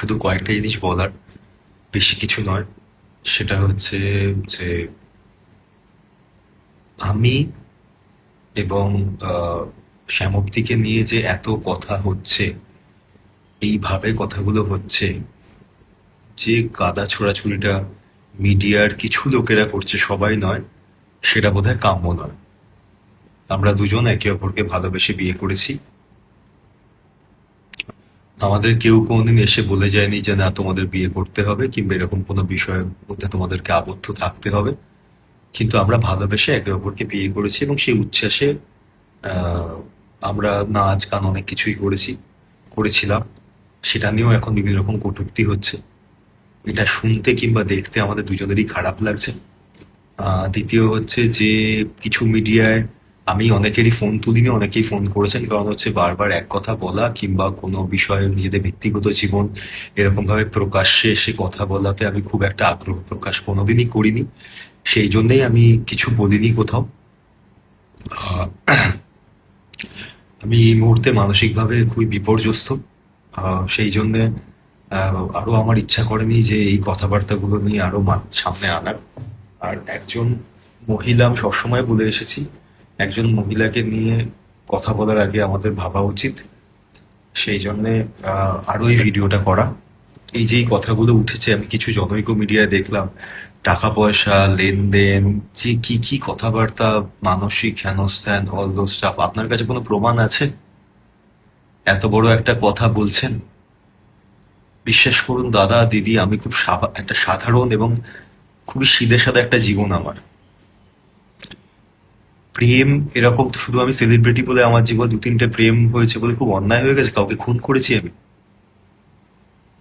শুধু কয়েকটা জিনিস বলার, বেশি কিছু নয়। সেটা হচ্ছে যে আমি এবং শ্যামপ্তিকে নিয়ে যে এত কথা হচ্ছে, এইভাবে কথাগুলো হচ্ছে, যে কাদা ছোড়াছুড়িটা মিডিয়ার কিছু লোকেরা করছে, সবাই নয়, সেটা বোধহয় কাম্য নয়। আমরা দুজন একে অপরকে ভালোবেসে বিয়ে করেছি। আমাদের কেউ কোনোদিন এসে বলে যায়নি যে না তোমাদের বিয়ে করতে হবে কিংবা এরকম কোনো বিষয়ের মধ্যে তোমাদেরকে আবদ্ধ থাকতে হবে। কিন্তু আমরা ভালোবেসে একে অপরকে বিয়ে করেছি এবং সেই উচ্ছ্বাসে আহ, আমরা নাচ গান অনেক কিছুই করেছিলাম। সেটা নিয়েও এখন বিভিন্ন রকম কটূক্তি হচ্ছে। এটা শুনতে কিংবা দেখতে আমাদের দুজনেরই খারাপ লাগছে। দ্বিতীয় হচ্ছে যে কিছু মিডিয়ায় আমি অনেকেরই ফোন তুলিনি, অনেকেই ফোন করেছেন, কারণ হচ্ছে বারবার এক কথা বলা কিংবা কোনো বিষয়ে নিজেদের ব্যক্তিগত জীবন এরকম ভাবে প্রকাশ্যে এসে কথা বলাতে আমি খুব একটা আগ্রহ প্রকাশ কোনোদিনই করিনি। সেই জন্যেই আমি কিছু বলিনি কোথাও। আহ, আমি এই মুহূর্তে মানসিকভাবে খুবই বিপর্যস্ত। সেই জন্যে আরো আমার ইচ্ছা করেনি যে এই কথাবার্তাগুলো নিয়ে আরো সামনে আনার। আর একজন মহিলা, আমি সবসময় বলে এসেছি, একজন মহিলাকে নিয়ে কথা বলার আগে আমাদের ভাবা উচিত। সেই জন্যে আরো এই ভিডিওটা করা। এই যে এই কথাগুলো উঠেছে, আমি কিছু জনৈক মিডিয়ায় দেখলাম, টাকা পয়সা লেনদেন, যে কি কি কথাবার্তা, মানসিক হেনস্থান, অল দোজ স্টাফ। আপনার কাছে কোনো প্রমাণ আছে? এত বড় একটা কথা বলছেন। বিশ্বাস করুন দাদা দিদি, আমি খুব একটা সাধারণ এবং খুবই সিধে সাদা একটা জীবন আমার। প্রেম এরকম তো শুধু আমি সেলিব্রিটি বলে আমার জীবনে দু তিনটে প্রেম হয়েছে বলে খুব অন্যায় হয়ে গেছে? কাউকে খুন করেছি আমি?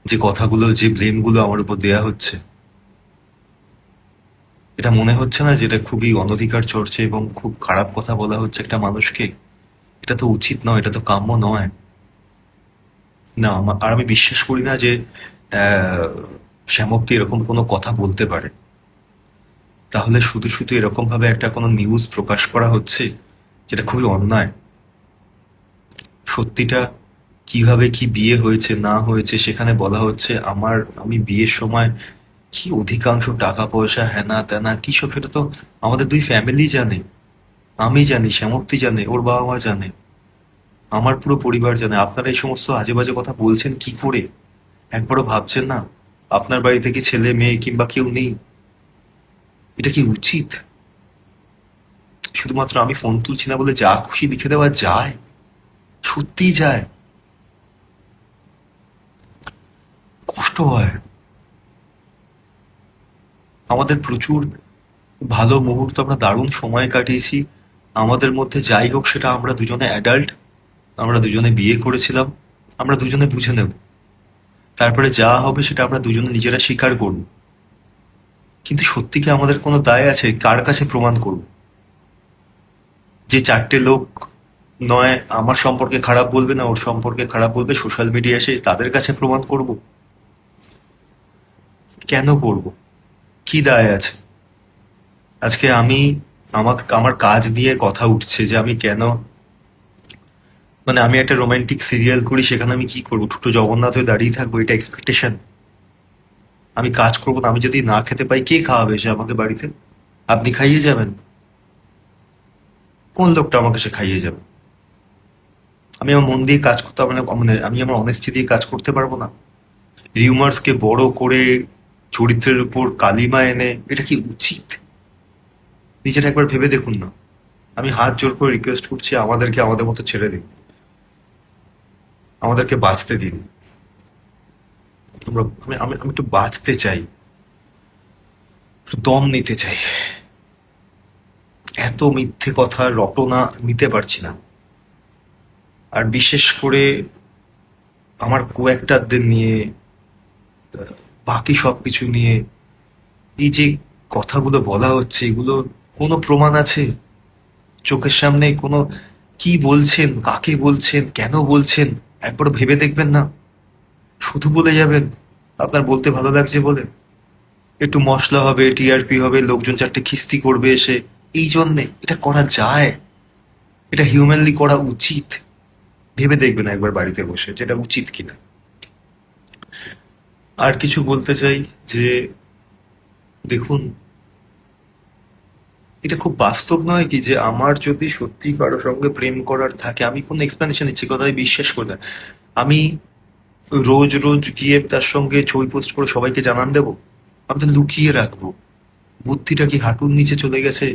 যে কথাগুলো, যে ব্লেমগুলো আমার উপর দেয়া হচ্ছে, এটা মনে হচ্ছে না যে এটা খুবই অনধিকার চর্চা এবং খুব খারাপ কথা বলা হচ্ছে একটা মানুষকে? এটা তো উচিত নয়, এটা তো কাম্য নয়। না, আর আমি বিশ্বাস করি না যে আহ, শ্যামপ্তি এরকম কোনো কথা বলতে পারে। তাহলে শুধু শুধু এরকম ভাবে একটা কোনো নিউজ প্রকাশ করা হচ্ছে, যেটা খুবই অন্যায়। সত্যিটা, কিভাবে কি বিয়ে হয়েছে না হয়েছে সেখানে বলা হচ্ছে আমি বিয়ের সময় কি অধিকাংশ টাকা পয়সা হেনা তেনা কি সব, সেটা তো আমাদের দুই ফ্যামিলি জানে। আমি জানি, শ্যামপ্তি জানে, ওর বাবা মা জানে, আমার পুরো পরিবার জানে। আপনারা এই সমস্ত আজে বাজে কথা বলছেন কি করে? একবারও ভাবছেন না আপনার বাড়িতে কি ছেলে মেয়ে কিংবা কেউ নেই? এটা কি উচিত? শুধুমাত্র আমি ফোন তুলছি না বলে যা খুশি লিখে দেওয়া যায়? সত্যিই যায়? কষ্ট হয়। আমাদের প্রচুর ভালো মুহূর্ত, আমরা দারুণ সময় কাটিয়েছি। আমাদের মধ্যে যাই হোক, সেটা আমরা দুজনে অ্যাডাল্ট, আমরা দুজনে বিয়ে করেছিলাম, আমরা দুজনে বুঝে নেব। তারপরে যা হবে সেটা আমরা দুজনে নিজেরা স্বীকার করব। কিন্তু সত্যি কি আমাদের কোনো দায় আছে? কার কাছে প্রমাণ করব? যে চারটে লোক নয় আমার সম্পর্কে খারাপ বলবে না ওর সম্পর্কে খারাপ বলবে, সোশ্যাল মিডিয়া এসে তাদের কাছে প্রমাণ করব? কেন করব? কি দায় আছে? আজকে আমার আমার কাজ নিয়ে কথা উঠছে যে আমি কেন, মানে আমি একটা রোমান্টিক সিরিয়াল করি, সেখানে আমি কি করবো? ছোট জগন্নাথ হয়ে দাঁড়িয়ে থাকবো, এটা এক্সপেকটেশন? আমি কাজ করবো না, আমি যদি না খেতে পাই কে খাওয়াবে সে আমাকে বাড়িতে? আপনি খাইয়ে যাবেন? কোন লোকটা আমাকে সে খাইয়ে যাবে? আমি আমার মন দিয়ে কাজ করতে পারবো না, মানে আমি আমার অনেস্টি দিয়ে কাজ করতে পারবো না? রিউমার্স কে বড় করে চরিত্রের উপর কালিমা এনে, এটা কি উচিত? নিজেটা একবার ভেবে দেখুন না। আমি হাত জোর করে রিকোয়েস্ট করছি, আমাদেরকে আমাদের মতো ছেড়ে দিন, আমাদেরকে বাঁচতে দিন। আমি একটু বাঁচতে চাই, একটু দম নিতে চাই। এত মিথ্যে কথা রটনা নিতে পারছি না। আর বিশেষ করে আমার কো-অ্যাক্টরদের নিয়ে, বাকি সবকিছু নিয়ে এই যে কথাগুলো বলা হচ্ছে, এগুলো কোনো প্রমাণ আছে চোখের সামনে? কোনো, কি বলছেন, কাকে বলছেন, কেন বলছেন? একবার ভেবে দেখবেন না? শুধু বলে যাবেন আপনার বলতে ভালো লাগছে বলে, একটু মশলা হবে, টিআরপি হবে, লোকজন চারটে খিস্তি করবে এসে, এই জন্যে এটা করা যায়? এটা হিউম্যানলি করা উচিত? ভেবে দেখবেন একবার বাড়িতে বসে যেটা উচিত কিনা। আর কিছু বলতে চাই যে দেখুন, এটা খুব বাস্তব নয় কি যে আমার যদি সত্যি কারো সঙ্গে প্রেম করার থাকে, আমি কোনো এক্সপ্লেনেশন ইচ্ছে কথায় বিশ্বাস করি না, আমি রোজ রোজ গিয়ে তার সঙ্গে ছবি পোস্ট করে সবাইকে জানান দেবো? আমি তো লুকিয়ে রাখবো। বুদ্ধিটা কি হাঁটুর নিচে চলে গেছে?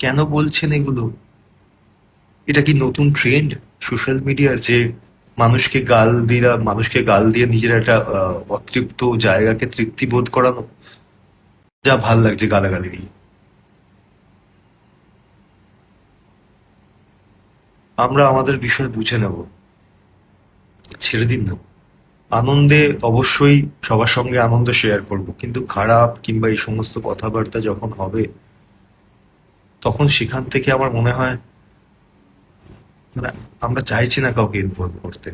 কেন বলছেন এগুলো? এটা কি নতুন ট্রেন্ড সোশ্যাল মিডিয়ার, যে মানুষকে গাল দিয়ে নিজের একটা অতৃপ্ত জায়গাকে তৃপ্তি বোধ করানো? যা ভাল লাগছে গালাগালি দিয়ে। আমরা আমাদের বিষয় বুঝে নেব, ছেড়ে দিন না। আনন্দে অবশ্যই সবার সঙ্গে আনন্দ শেয়ার করব, কিন্তু খারাপ কিংবা এই সমস্ত কথাবার্তা যখন হবে, তখন সেখান থেকে আমার মনে হয়, মানে আমরা চাইছি না কাউকে ইনভলভ করতে।